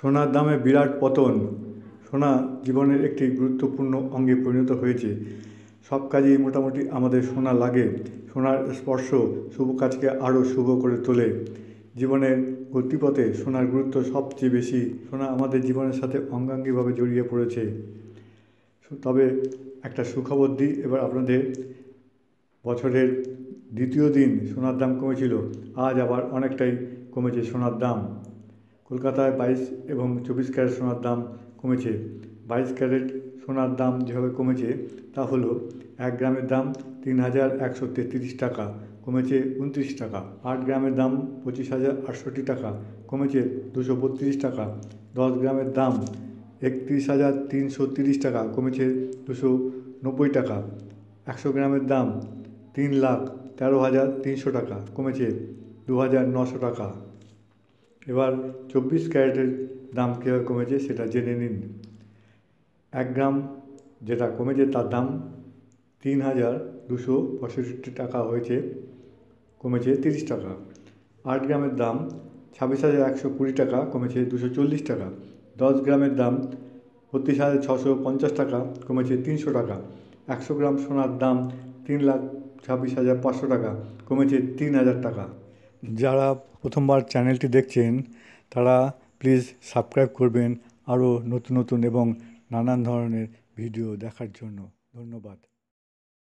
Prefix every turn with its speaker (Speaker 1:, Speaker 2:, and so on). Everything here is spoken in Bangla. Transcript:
Speaker 1: সোনার দামে বিরাট পতন। সোনা জীবনের একটি গুরুত্বপূর্ণ অঙ্গে পরিণত হয়েছে। সব কাজেই মোটামুটি আমাদের সোনা লাগে। সোনার স্পর্শ শুভ কাজকে আরও শুভ করে তোলে। জীবনের গতিপথে সোনার গুরুত্ব সবচেয়ে বেশি। সোনা আমাদের জীবনের সাথে অঙ্গাঙ্গিভাবে জড়িয়ে পড়েছে। তবে একটা সুখবর দিই এবার আপনাদের। বছরের দ্বিতীয় দিন সোনার দাম কমেছিল, আজ আবার অনেকটাই কমেছে সোনার দাম। কলকাতায় 22 এবং 24 ক্যারেট সোনার দাম কমেছে। 22 ক্যারেট সোনার দাম যেভাবে কমেছে তা হলো 1 গ্রামের দাম 3133 টাকা, কমেছে 29 টাকা। 8 গ্রামের দাম 25,068 টাকা, কমেছে 232 টাকা। 10 গ্রামের দাম 31,330 টাকা, কমেছে 290 টাকা। 100 গ্রামের দাম 3,13,300 টাকা, কমেছে 2,900 টাকা। এবার 24 ক্যারেটের দাম কীভাবে কমেছে সেটা জেনে নিন। 1 গ্রাম যেটা কমেছে তার দাম 3,265 টাকা হয়েছে, কমেছে 30 টাকা। 8 গ্রামের দাম 26,120 টাকা, কমেছে 240 টাকা। 10 গ্রামের দাম 32,650 টাকা, কমেছে 300 টাকা। 100 গ্রাম সোনার দাম 3,26,500 টাকা, কমেছে 3,000 টাকা। যারা প্রথমবার চ্যানেলটি দেখছেন তারা প্লিজ সাবস্ক্রাইব করবেন আরও নতুন নতুন এবং নানান ধরনের ভিডিও দেখার জন্য। ধন্যবাদ।